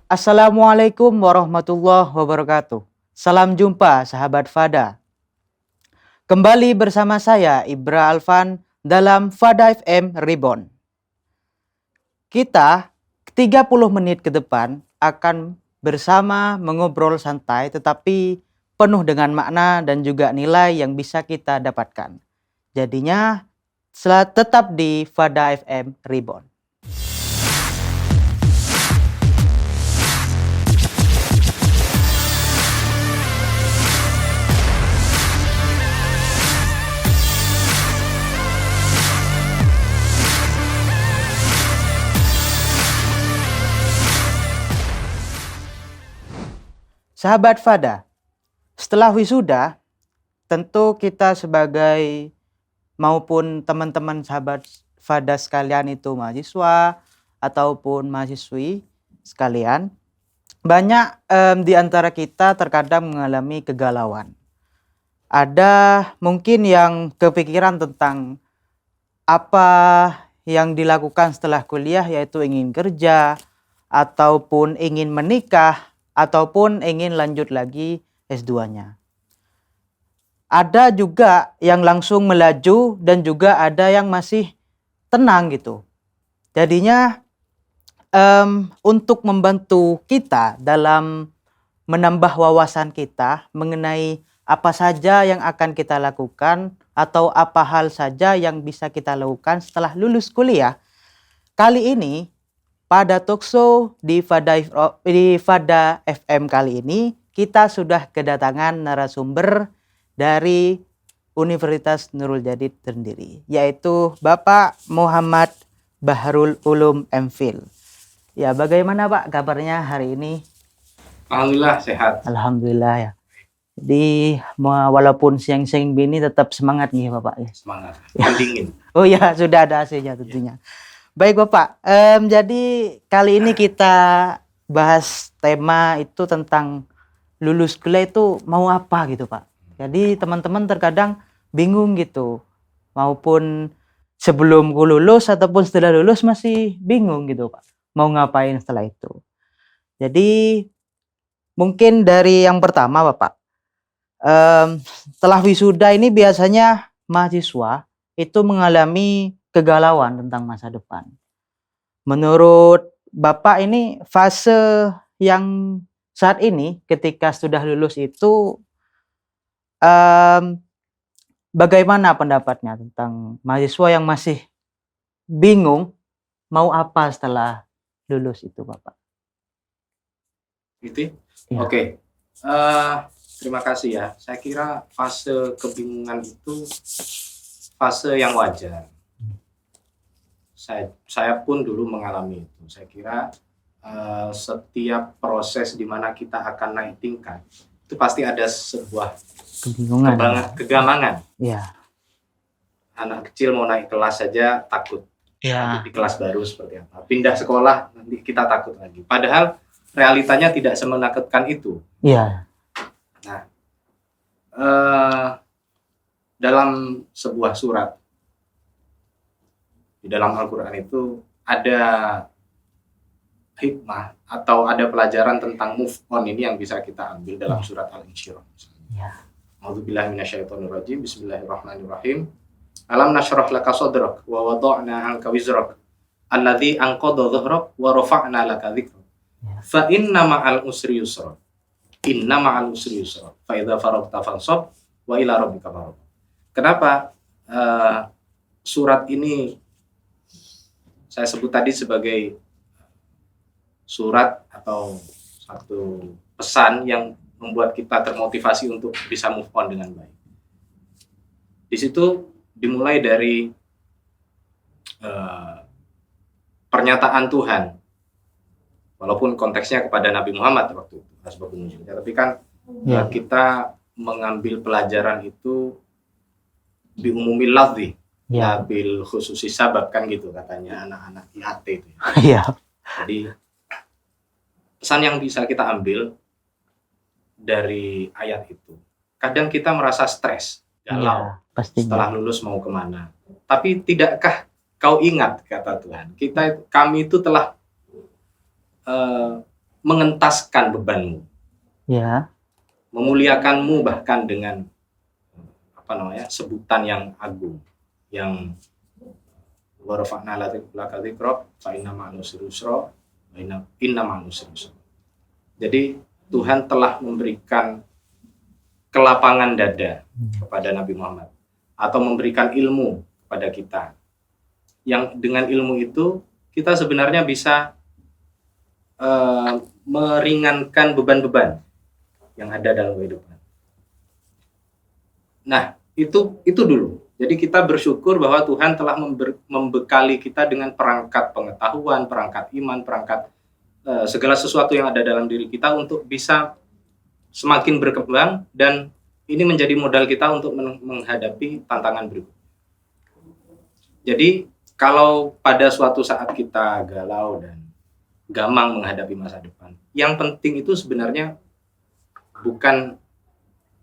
Assalamualaikum warahmatullahi wabarakatuh. Salam jumpa sahabat Fada. Kembali bersama saya Ibra Alfan dalam Fada FM Reborn. Kita 30 menit ke depan akan bersama mengobrol santai tetapi penuh dengan makna dan juga nilai yang bisa kita dapatkan. Jadinya tetap di Fada FM Reborn. Sahabat Fada, setelah wisuda, tentu kita sebagai maupun teman-teman sahabat Fada sekalian itu mahasiswa ataupun mahasiswi sekalian, banyak di antara kita terkadang mengalami kegalauan. Ada mungkin yang kepikiran tentang apa yang dilakukan setelah kuliah, yaitu ingin kerja ataupun ingin menikah ataupun ingin lanjut lagi S2-nya. Ada juga yang langsung melaju dan juga ada yang masih tenang gitu. Jadinya untuk membantu kita dalam menambah wawasan kita mengenai apa saja yang akan kita lakukan atau apa hal saja yang bisa kita lakukan setelah lulus kuliah, kali ini pada talkshow di Fada FM kali ini kita sudah kedatangan narasumber dari Universitas Nurul Jadid sendiri, yaitu Bapak Muhammad Bahrul Ulum MPhil. Ya, bagaimana Pak kabarnya hari ini? Alhamdulillah sehat. Alhamdulillah ya. Jadi walaupun siang-siang begini tetap semangat nih Bapak ya. Semangat. Pendingin. Oh ya, sudah ada AC-nya tentunya. Ya. Baik Bapak, jadi kali ini kita bahas tema itu tentang lulus kuliah itu mau apa gitu Pak. Jadi teman-teman terkadang bingung gitu, maupun sebelum lulus ataupun setelah lulus masih bingung gitu Pak, mau ngapain setelah itu. Jadi mungkin dari yang pertama Bapak, setelah wisuda ini biasanya mahasiswa itu mengalami kegalauan tentang masa depan. Menurut Bapak ini fase yang saat ini ketika sudah lulus itu bagaimana pendapatnya tentang mahasiswa yang masih bingung mau apa setelah lulus itu Bapak? Gitu? Ya. Oke. Terima kasih ya. Saya kira fase kebingungan itu fase yang wajar. Saya pun dulu mengalami itu. Saya kira setiap proses di mana kita akan naik tingkat itu pasti ada sebuah Kebingungan, kegamangan. Ya. Anak kecil mau naik kelas saja takut. Ya. Di kelas baru seperti apa. Pindah sekolah nanti kita takut lagi. Padahal realitanya tidak semenakutkan itu. Ya. Nah, dalam sebuah surat di dalam Al-Quran itu ada hikmah atau ada pelajaran tentang move on ini yang bisa kita ambil dalam surat Al-Insyirah. Ya. A'udzubillahi minasyaitonirrajim. Bismillahirrahmanirrahim. Alam nashrah laka sadrak wa wada'na 'anka wizrak alladzi anqadha dhahrak wa rafa'na laka dzikrak. Fa inna ma'al usri yusra. Inna ma'al usri yusra. Fa idza faragta fansab wa ila rabbika farghab. Kenapa surat ini saya sebut tadi sebagai surat atau satu pesan yang membuat kita termotivasi untuk bisa move on dengan baik. Di situ dimulai dari pernyataan Tuhan, walaupun konteksnya kepada Nabi Muhammad waktu itu, asbabun nuzulnya, tapi kan kita mengambil pelajaran itu bi umumil lafzi, bil khususi sabab kan gitu katanya anak-anak IAT itu. Iya. Jadi pesan yang bisa kita ambil dari ayat itu, kadang kita merasa stres, galau, setelah lulus mau kemana. Tapi tidakkah kau ingat kata Tuhan, kami itu telah mengentaskan bebanmu, Ya. memuliakanmu bahkan dengan sebutan yang agung, yang wa rafa'na laka dzikrak fa inna ma'al usri yusra wa inna ma'al usri yusra. Jadi Tuhan telah memberikan kelapangan dada kepada Nabi Muhammad atau memberikan ilmu kepada kita. Yang dengan ilmu itu kita sebenarnya bisa meringankan beban-beban yang ada dalam kehidupan. Nah, itu dulu. Jadi kita bersyukur bahwa Tuhan telah membekali kita dengan perangkat pengetahuan, perangkat iman, perangkat segala sesuatu yang ada dalam diri kita untuk bisa semakin berkembang, dan ini menjadi modal kita untuk menghadapi tantangan berikut. Jadi kalau pada suatu saat kita galau dan gamang menghadapi masa depan, yang penting itu sebenarnya bukan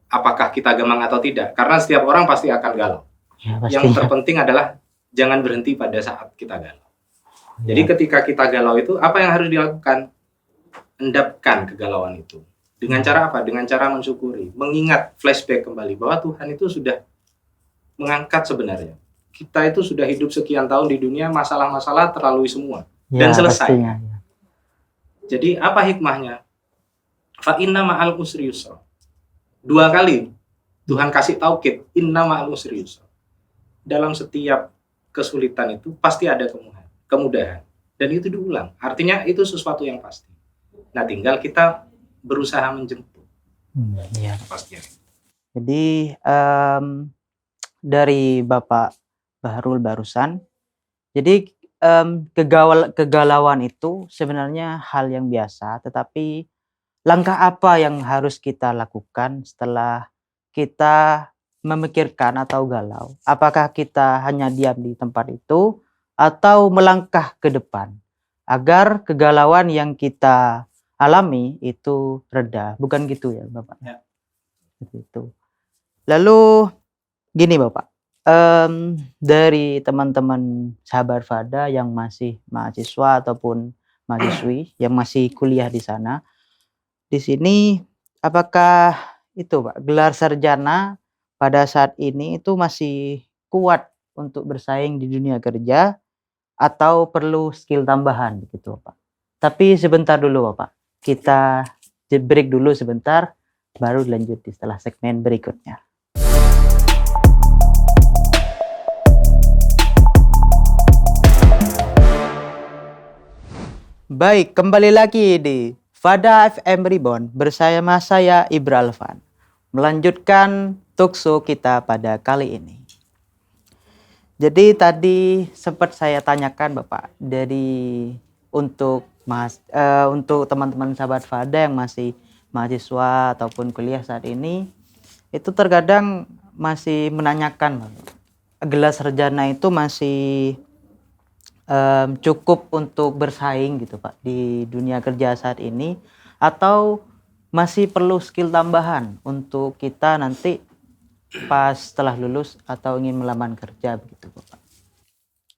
apakah kita gamang atau tidak, karena setiap orang pasti akan galau. Ya, yang terpenting adalah jangan berhenti pada saat kita galau. Jadi ketika kita galau itu, apa yang harus dilakukan? Endapkan kegalauan itu. Dengan cara apa? Dengan cara mensyukuri, mengingat, flashback kembali bahwa Tuhan itu sudah mengangkat sebenarnya. Kita itu sudah hidup sekian tahun di dunia, masalah-masalah terlalui semua dan selesai. Pastinya, ya. Jadi apa hikmahnya? Fa inna ma'al usri yusra. 2 kali Tuhan kasih taukid, inna ma'al usri yusra. Dalam setiap kesulitan itu pasti ada kemudahan. Dan itu diulang. Artinya itu sesuatu yang pasti. Nah, tinggal kita berusaha menjemput. Ya. Pastinya. Jadi dari Bapak Bahrul barusan, jadi kegalauan itu sebenarnya hal yang biasa, tetapi langkah apa yang harus kita lakukan setelah kita memikirkan atau galau? Apakah kita hanya diam di tempat itu atau melangkah ke depan agar kegalauan yang kita alami itu reda? Bukan gitu ya, Bapak? Ya. Itu. Lalu gini, Bapak, dari teman-teman sahabat Fada yang masih mahasiswa ataupun mahasiswi yang masih kuliah di sana, di sini apakah itu, Pak, gelar sarjana pada saat ini itu masih kuat untuk bersaing di dunia kerja atau perlu skill tambahan gitu, Pak? Tapi sebentar dulu, Bapak. Kita break dulu sebentar, baru lanjut setelah segmen berikutnya. Baik, kembali lagi di Fada FM Reborn bersama saya Ibra Alvan. Melanjutkan talkshow kita pada kali ini. Jadi tadi sempat saya tanyakan, Bapak, untuk teman-teman sahabat Fada yang masih mahasiswa ataupun kuliah saat ini, itu terkadang masih menanyakan, Bapak, gelar sarjana itu masih cukup untuk bersaing gitu, Pak, di dunia kerja saat ini, atau masih perlu skill tambahan untuk kita nanti pas setelah lulus atau ingin melamar kerja begitu, Bapak?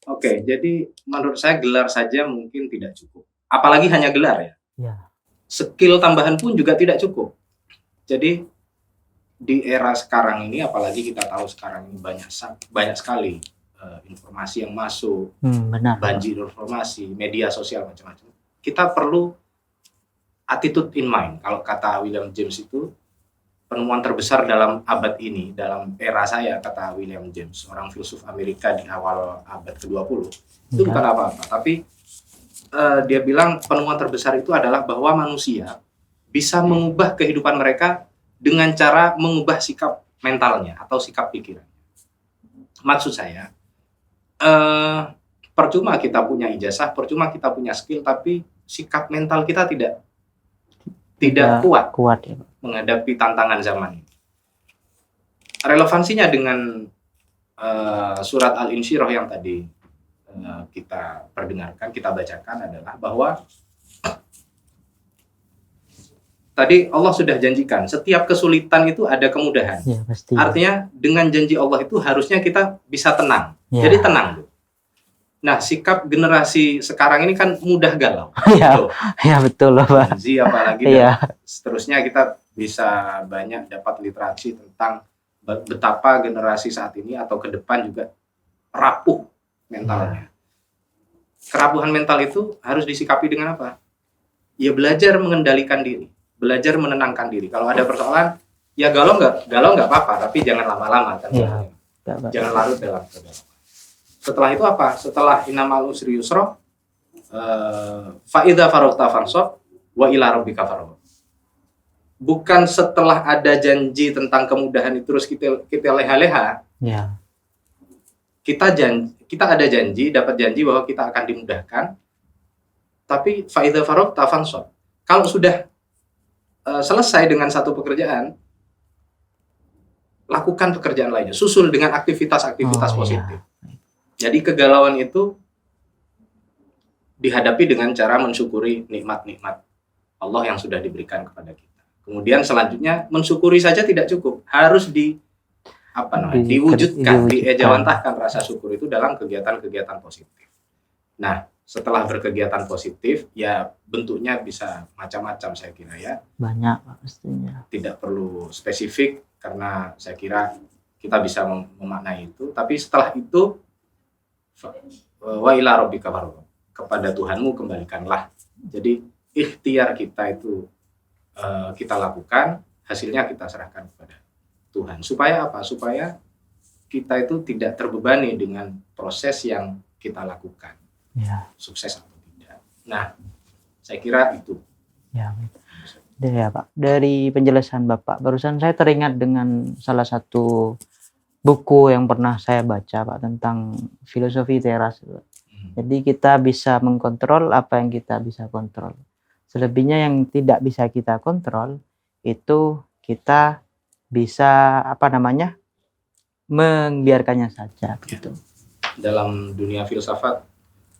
Oke, jadi menurut saya gelar saja mungkin tidak cukup. Apalagi hanya gelar ya. Ya. Skill tambahan pun juga tidak cukup. Jadi di era sekarang ini, apalagi kita tahu sekarang ini banyak sekali informasi yang masuk, Benar. banjir informasi, media sosial macam-macam. Kita perlu attitude in mind. Kalau kata William James itu, penemuan terbesar dalam abad ini, dalam era saya, kata William James, seorang filsuf Amerika di awal abad ke-20, itu bukan apa-apa. Tapi dia bilang penemuan terbesar itu adalah bahwa manusia bisa mengubah kehidupan mereka dengan cara mengubah sikap mentalnya atau sikap pikirannya. Maksud saya, percuma kita punya ijazah, percuma kita punya skill, tapi sikap mental kita tidak kuat ya, menghadapi tantangan zaman ini. Relevansinya dengan surat Al-Insyirah yang tadi kita perdengarkan, kita bacakan adalah bahwa tadi Allah sudah janjikan setiap kesulitan itu ada kemudahan. Ya, pasti. Artinya dengan janji Allah itu harusnya kita bisa tenang. Ya. Jadi tenang. Nah, sikap generasi sekarang ini kan mudah galau. Iya, Tuh, iya betul loh Pak. Gen Z apalagi Iya, dan seterusnya kita bisa banyak dapat literasi tentang betapa generasi saat ini atau ke depan juga rapuh mentalnya. Kerapuhan mental itu harus disikapi dengan apa? Ya belajar mengendalikan diri, belajar menenangkan diri. Kalau ada persoalan, ya galau nggak apa-apa, tapi jangan lama-lama kan. Iya. Jangan larut dalam kedalaman. Setelah itu apa? Setelah inamal usri yusra, fa idza faragta fansab wa ila rabbika farghab. Bukan setelah ada janji tentang kemudahan itu terus kita leha-leha. Iya. Kita ada janji, dapat janji bahwa kita akan dimudahkan. Tapi fa idza faragta fansab. Kalau sudah selesai dengan satu pekerjaan, lakukan pekerjaan lainnya, susul dengan aktivitas-aktivitas positif. Jadi kegalauan itu dihadapi dengan cara mensyukuri nikmat-nikmat Allah yang sudah diberikan kepada kita. Kemudian selanjutnya mensyukuri saja tidak cukup, harus diwujudkan, diejawantahkan rasa syukur itu dalam kegiatan-kegiatan positif. Nah, setelah berkegiatan positif, ya bentuknya bisa macam-macam saya kira ya. Banyak pastinya. Tidak perlu spesifik karena saya kira kita bisa memaknai itu. Tapi setelah itu wa ila rabbika farghab, kepada Tuhanmu kembalikanlah. Jadi ikhtiar kita itu kita lakukan, hasilnya kita serahkan kepada Tuhan. Supaya apa? Supaya kita itu tidak terbebani dengan proses yang kita lakukan. Ya. Sukses atau tidak. Nah, saya kira itu. Ya. Ya Pak, dari penjelasan Bapak barusan saya teringat dengan salah satu buku yang pernah saya baca Pak tentang filosofi teras. Jadi kita bisa mengkontrol apa yang kita bisa kontrol. Selebihnya yang tidak bisa kita kontrol itu kita bisa membiarkannya saja gitu. Dalam dunia filsafat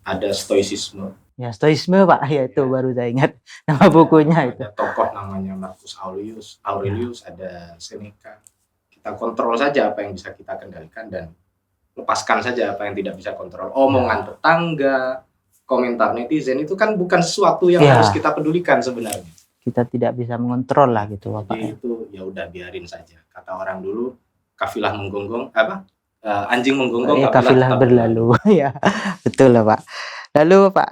ada stoicisme. Ya, stoisme Pak, ya itu baru saya ingat nama bukunya itu. Ada tokoh namanya Marcus Aurelius, ada Seneca. Kita kontrol saja apa yang bisa kita kendalikan dan lepaskan saja apa yang tidak bisa kontrol. Omongan tetangga, komentar netizen itu kan bukan sesuatu yang harus kita pedulikan sebenarnya. Kita tidak bisa mengontrol lah gitu Bapak. Jadi itu ya udah biarin saja. Kata orang dulu, kafilah menggonggong anjing menggonggong, kafilah berlalu. Ya, betul lah Pak. Lalu Pak,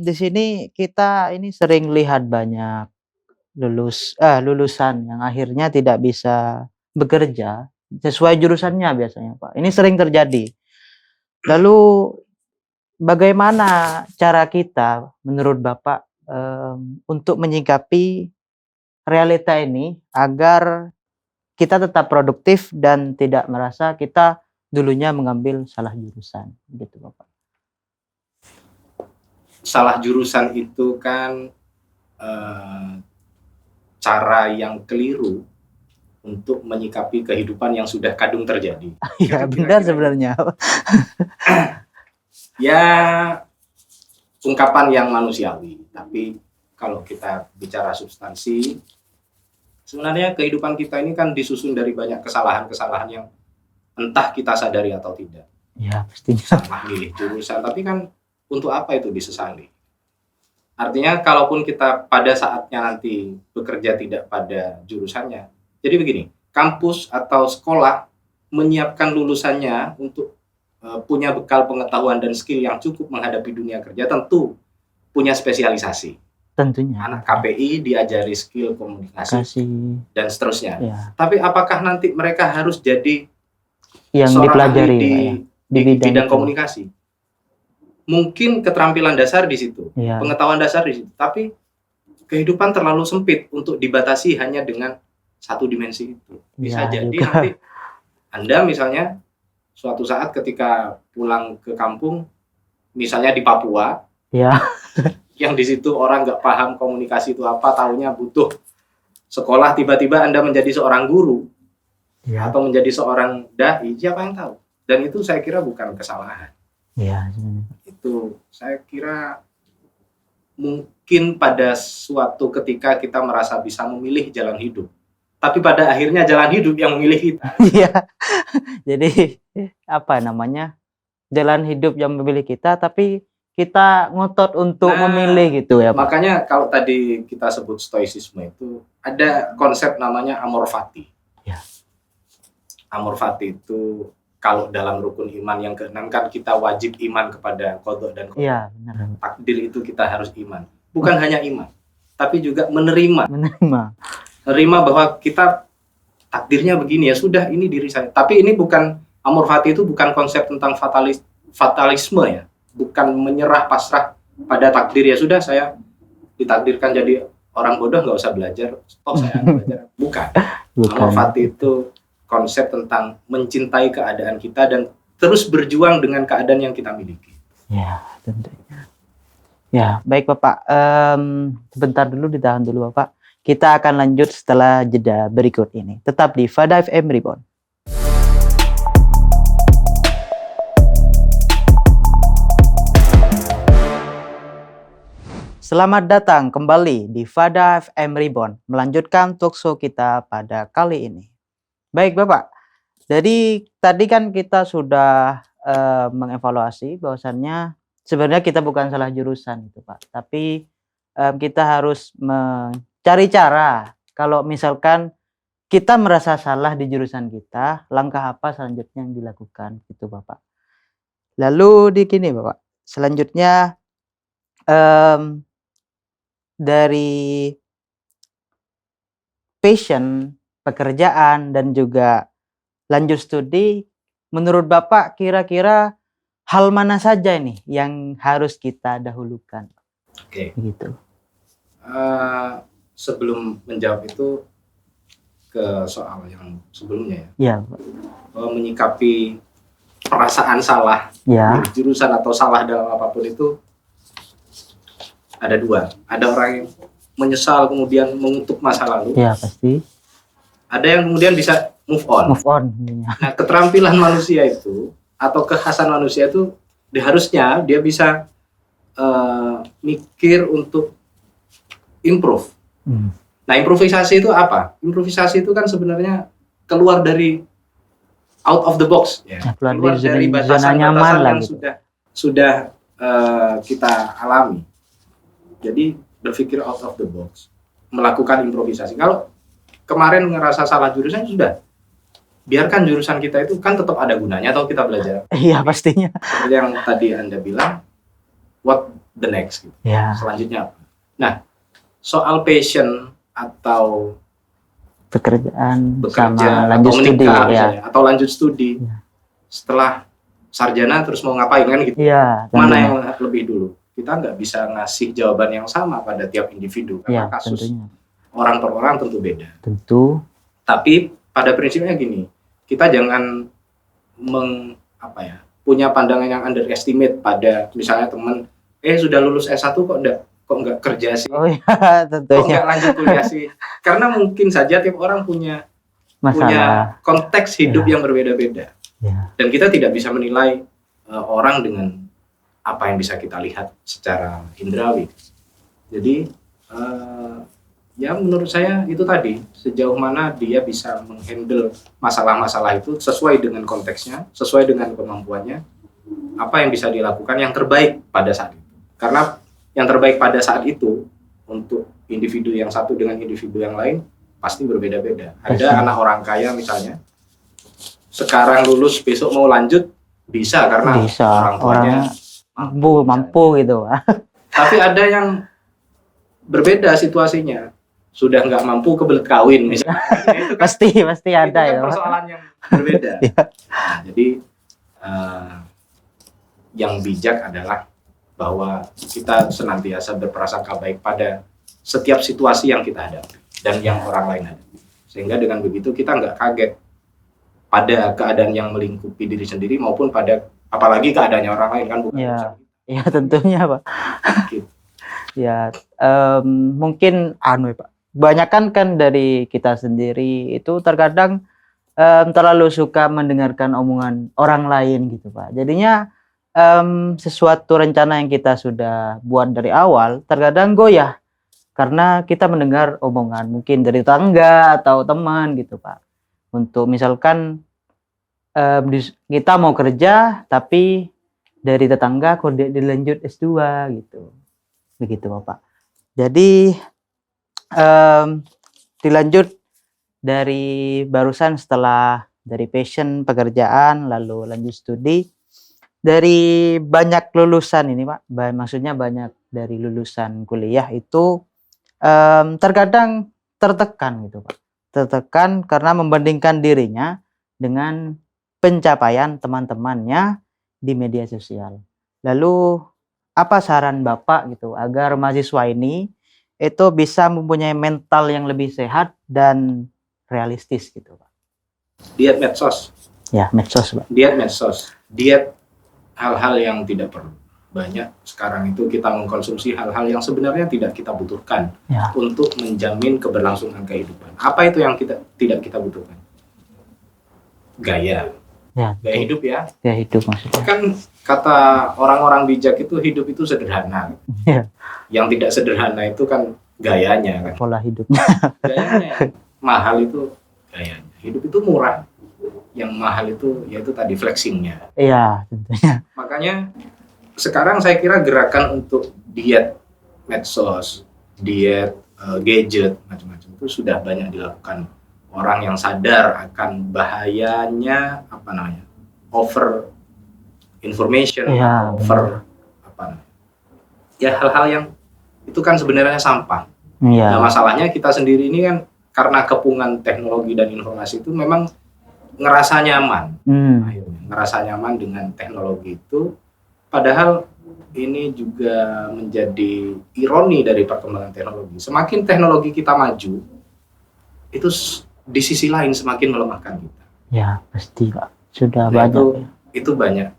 di sini kita ini sering lihat banyak lulusan yang akhirnya tidak bisa bekerja sesuai jurusannya biasanya Pak. Ini sering terjadi. Lalu bagaimana cara kita menurut Bapak untuk menyikapi realita ini agar kita tetap produktif dan tidak merasa kita dulunya mengambil salah jurusan gitu Bapak? Salah jurusan itu kan cara yang keliru untuk menyikapi kehidupan yang sudah kadung terjadi. Iya benar sebenarnya. Ya ungkapan yang manusiawi, tapi kalau kita bicara substansi, sebenarnya kehidupan kita ini kan disusun dari banyak kesalahan-kesalahan yang entah kita sadari atau tidak. Ya pastinya. Salah milih jurusan, tapi kan untuk apa itu disesali? Artinya kalaupun kita pada saatnya nanti bekerja tidak pada jurusannya, jadi begini, kampus atau sekolah menyiapkan lulusannya untuk punya bekal pengetahuan dan skill yang cukup menghadapi dunia kerja, tentu punya spesialisasi. Tentunya. Anak KPI diajari skill komunikasi dan seterusnya. Ya. Tapi apakah nanti mereka harus jadi yang dipelajari di bidang komunikasi? Mungkin keterampilan dasar di situ, pengetahuan dasar di situ. Tapi kehidupan terlalu sempit untuk dibatasi hanya dengan satu dimensi itu. Bisa jadi juga. Nanti Anda misalnya suatu saat ketika pulang ke kampung, misalnya di Papua, yang di situ orang nggak paham komunikasi itu apa, taunya butuh sekolah, tiba-tiba Anda menjadi seorang guru atau menjadi seorang dai, siapa yang tahu? Dan itu saya kira bukan kesalahan. Itu saya kira mungkin pada suatu ketika kita merasa bisa memilih jalan hidup, tapi pada akhirnya jalan hidup yang memilih kita. Jadi jalan hidup yang memilih kita, tapi kita ngotot untuk Nah, memilih gitu ya Pak. Makanya kalau tadi kita sebut stoicisme itu ada konsep namanya amor fati. Ya. Amor fati itu kalau dalam rukun iman yang keenam kan kita wajib iman kepada qada dan qadar. Iya, benar. Takdir itu kita harus iman. Bukan hanya iman, tapi juga menerima. Menerima bahwa kita takdirnya begini, ya sudah, ini diri saya. Tapi ini bukan, amor fati itu bukan konsep tentang fatalisme ya. Bukan menyerah pasrah pada takdir, ya sudah saya ditakdirkan jadi orang bodoh, nggak usah belajar, toh saya belajar. Bukan. Amor fati itu konsep tentang mencintai keadaan kita dan terus berjuang dengan keadaan yang kita miliki. Ya, tentunya. Ya, baik Bapak. Sebentar dulu, ditahan dulu Bapak. Kita akan lanjut setelah jeda berikut ini. Tetap di Fada FM Reborn. Selamat datang kembali di Fada FM Reborn, melanjutkan talkshow kita pada kali ini. Baik Bapak, jadi tadi kan kita sudah mengevaluasi bahwasannya sebenarnya kita bukan salah jurusan itu Pak, tapi kita harus mencari cara kalau misalkan kita merasa salah di jurusan kita, langkah apa selanjutnya yang dilakukan gitu Bapak. Lalu di gini Bapak, selanjutnya dari passion, pekerjaan, dan juga lanjut studi, menurut Bapak kira-kira hal mana saja nih yang harus kita dahulukan? Oke. Gitu. Sebelum menjawab itu ke soal yang sebelumnya ya, bahwa menyikapi perasaan salah ya, di jurusan atau salah dalam apapun itu ada dua. Ada orang yang menyesal kemudian mengutuk masa lalu. ya pasti. Ada yang kemudian bisa move on. Move on. Nah, keterampilan manusia itu atau kekhasan manusia itu harusnya dia bisa mikir untuk improve. Nah, improvisasi itu apa? Improvisasi itu kan sebenarnya keluar dari out of the box, ya. Keluar dari batasan-batasan yang gitu. sudah kita alami. Jadi berpikir out of the box, melakukan improvisasi. Kalau kemarin ngerasa salah jurusan, sudah biarkan jurusan kita itu kan tetap ada gunanya atau kita belajar. Iya pastinya. Seperti yang tadi Anda bilang, what the next? Gitu. Ya. Selanjutnya apa? Nah, soal passion atau pekerjaan, bekerja, sama lanjut atau menikah, studi, ya. Atau lanjut studi, ya. Setelah sarjana terus mau ngapain kan gitu? Ya, mana yang lebih dulu? Kita nggak bisa ngasih jawaban yang sama pada tiap individu karena kasus tentunya. Orang per orang tentu beda. Tentu. Tapi pada prinsipnya gini, kita jangan punya pandangan yang underestimate pada misalnya teman, sudah lulus S1 kok nggak kerja sih? Oh iya, tentunya. Kok nggak lanjut kuliah sih? Karena mungkin saja tiap orang punya konteks hidup yang berbeda-beda. Ya. Dan kita tidak bisa menilai orang dengan apa yang bisa kita lihat secara indrawi. Jadi ya menurut saya itu tadi, sejauh mana dia bisa menghandle masalah-masalah itu sesuai dengan konteksnya, sesuai dengan kemampuannya, apa yang bisa dilakukan yang terbaik pada saat itu. Karena yang terbaik pada saat itu untuk individu yang satu dengan individu yang lain pasti berbeda-beda. Ada anak orang kaya misalnya, sekarang lulus besok mau lanjut bisa karena orang tuanya mampu gitu. Tapi ada yang berbeda situasinya, sudah nggak mampu kebelet kawin misalnya. Itu kan, pasti ada itu kan ya. Persoalan yang berbeda. Nah, jadi yang bijak adalah bahwa kita senantiasa berprasangka baik pada setiap situasi yang kita hadapi dan yang orang lain hadapi. Sehingga dengan begitu kita nggak kaget pada keadaan yang melingkupi diri sendiri maupun pada apalagi keadaannya orang lain kan bukan urusan kita. Ya tentunya Pak. Gitu. Ya mungkin Pak. Banyakan kan dari kita sendiri itu terkadang terlalu suka mendengarkan omongan orang lain gitu Pak. Jadinya sesuatu rencana yang kita sudah buat dari awal terkadang goyah karena kita mendengar omongan mungkin dari tetangga atau teman gitu Pak. Untuk misalkan kita mau kerja tapi dari tetangga kok dilanjut S2 gitu. Begitu Bapak. Jadi dilanjut dari barusan setelah dari passion pekerjaan lalu lanjut studi dari banyak lulusan ini Pak, maksudnya banyak dari lulusan kuliah itu terkadang tertekan gitu Pak. Tertekan karena membandingkan dirinya dengan pencapaian teman-temannya di media sosial. Lalu apa saran Bapak gitu agar mahasiswa ini itu bisa mempunyai mental yang lebih sehat dan realistis gitu Pak? Diet medsos. Ya, medsos Pak. Diet medsos. Diet hal-hal yang tidak perlu. Banyak sekarang itu kita mengkonsumsi hal-hal yang sebenarnya tidak kita butuhkan untuk menjamin keberlangsungan kehidupan. Apa itu yang tidak kita butuhkan? Gaya. Gaya hidup ya. Gaya hidup maksudnya. Kan kata orang-orang bijak itu hidup itu sederhana. Yang tidak sederhana itu kan gayanya kan. Pola hidupnya. Gayanya mahal itu gayanya. Hidup itu murah. Yang mahal itu yaitu tadi flexingnya. Iya, tentunya. Makanya sekarang saya kira gerakan untuk diet medsos, diet gadget, macam-macam itu sudah banyak dilakukan orang yang sadar akan bahayanya over information, over hal-hal yang itu kan sebenarnya sampah. Nah, masalahnya kita sendiri ini kan karena kepungan teknologi dan informasi itu memang ngerasa nyaman, akhirnya ngerasa nyaman dengan teknologi itu. Padahal ini juga menjadi ironi dari perkembangan teknologi. Semakin teknologi kita maju, itu di sisi lain semakin melemahkan kita. Ya, pasti Pak. Sudah banyak. Itu banyak.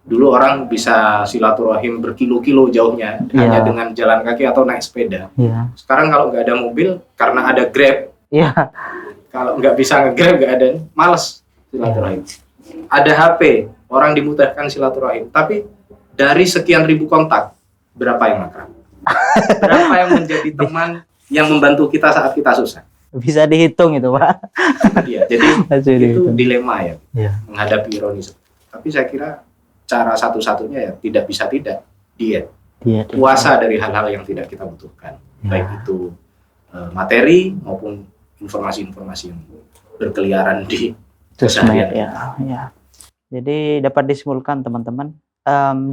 Dulu orang bisa silaturahim berkilo-kilo jauhnya hanya dengan jalan kaki atau naik sepeda. Sekarang kalau nggak ada mobil, karena ada Grab. Kalau nggak bisa nge-Grab, nggak ada, males silaturahim. Ada HP, orang dimudahkan silaturahim. Tapi dari sekian ribu kontak, berapa yang akrab? Berapa yang menjadi teman yang membantu kita saat kita susah? Bisa dihitung itu Pak. Iya, jadi itu dilema ya, menghadapi ironi. Tapi saya kira cara satu-satunya ya tidak bisa tidak diet. Puasa dari hal-hal yang tidak kita butuhkan, baik itu materi maupun informasi-informasi yang berkeliaran di keseharian. Jadi dapat disimpulkan teman-teman,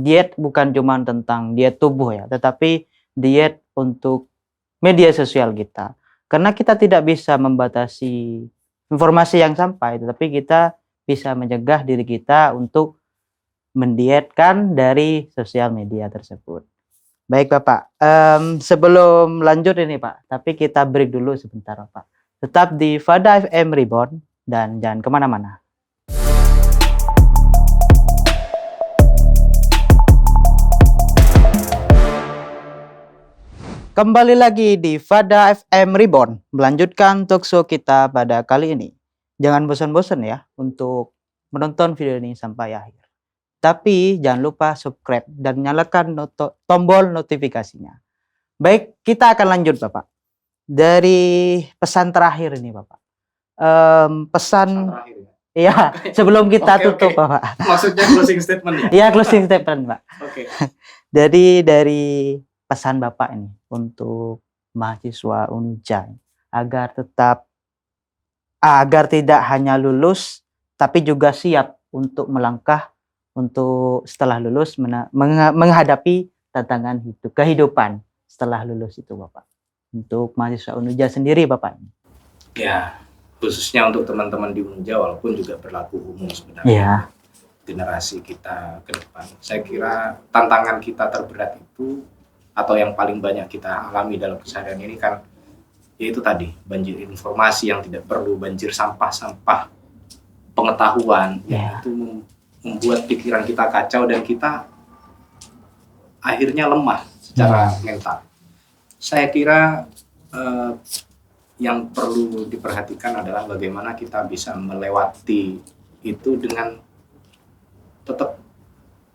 diet bukan cuma tentang diet tubuh ya, tetapi diet untuk media sosial kita. Karena kita tidak bisa membatasi informasi yang sampai, tetapi kita bisa mencegah diri kita untuk mendietkan dari sosial media tersebut. Baik Bapak, sebelum lanjut ini Pak, tapi kita break dulu sebentar Bapak. Tetap di Fada FM Reborn dan jangan kemana-mana. Kembali lagi di Fada FM Reborn, melanjutkan talkshow kita pada kali ini. Jangan bosan-bosan ya untuk menonton video ini sampai akhir. Tapi jangan lupa subscribe dan nyalakan tombol notifikasinya. Baik, kita akan lanjut Bapak. Dari pesan terakhir ini Bapak. Pesan ya, sebelum kita tutup Bapak. Maksudnya closing statement ya? Iya, closing statement Pak. Jadi dari pesan Bapak ini untuk mahasiswa Unuja agar tidak hanya lulus tapi juga siap untuk melangkah untuk setelah lulus menghadapi tantangan kehidupan setelah lulus itu Bapak. Untuk mahasiswa Unuja sendiri Bapak. Ya, khususnya untuk teman-teman di Unuja walaupun juga berlaku umum sebenarnya. Generasi kita ke depan. Saya kira tantangan kita terberat itu atau yang paling banyak kita alami dalam keseharian ini kan yaitu tadi banjir informasi yang tidak perlu, banjir sampah-sampah pengetahuan yang itu membuat pikiran kita kacau dan kita akhirnya lemah secara mental. Saya kira yang perlu diperhatikan adalah bagaimana kita bisa melewati itu dengan tetap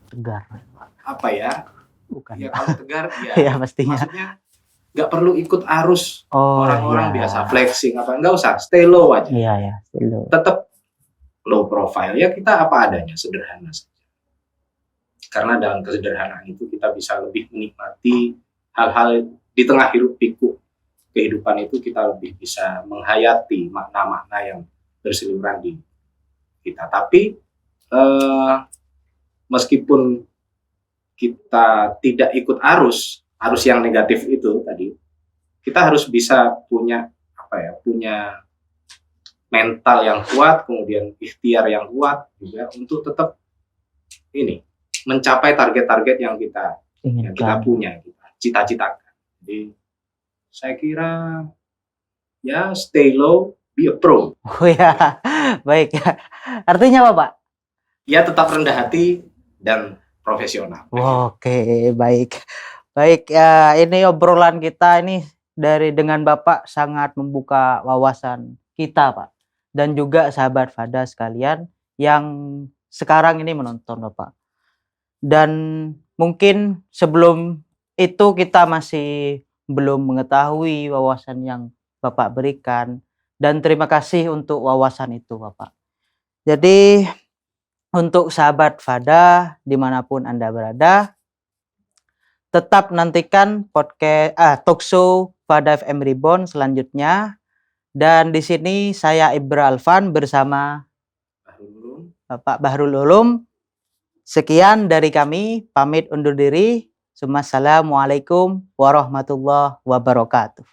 tegar. Bukan. Ya kalau tegar ya pastinya. Maksudnya nggak perlu ikut arus orang-orang biasa flexing nggak usah, stay low aja. Stay low. Tetap low profile ya, kita apa adanya, sederhana saja. Karena dalam kesederhanaan itu kita bisa lebih menikmati hal-hal di tengah hiruk pikuk kehidupan itu, kita lebih bisa menghayati makna-makna yang berseliweran di kita. Tapi meskipun kita tidak ikut arus yang negatif itu tadi, kita harus bisa punya punya mental yang kuat, kemudian ikhtiar yang kuat juga untuk tetap mencapai target-target yang kita punya, kita cita-citakan. Jadi saya kira ya stay low, be a pro. Oh ya, baik. Artinya apa, Pak? Ya tetap rendah hati dan profesional. Oke, baik. Baik, ya ini obrolan kita ini dengan Bapak sangat membuka wawasan kita, Pak. Dan juga sahabat Fada sekalian yang sekarang ini menonton, Bapak. Dan mungkin sebelum itu kita masih belum mengetahui wawasan yang Bapak berikan, dan terima kasih untuk wawasan itu, Bapak. Jadi untuk sahabat Fada dimanapun Anda berada, tetap nantikan podcast talkshow Fada FM Reborn selanjutnya. Dan di sini saya Ibra Alfan bersama Bapak Bahrul Ulum. Sekian dari kami, pamit undur diri. Assalamualaikum warahmatullahi wabarakatuh.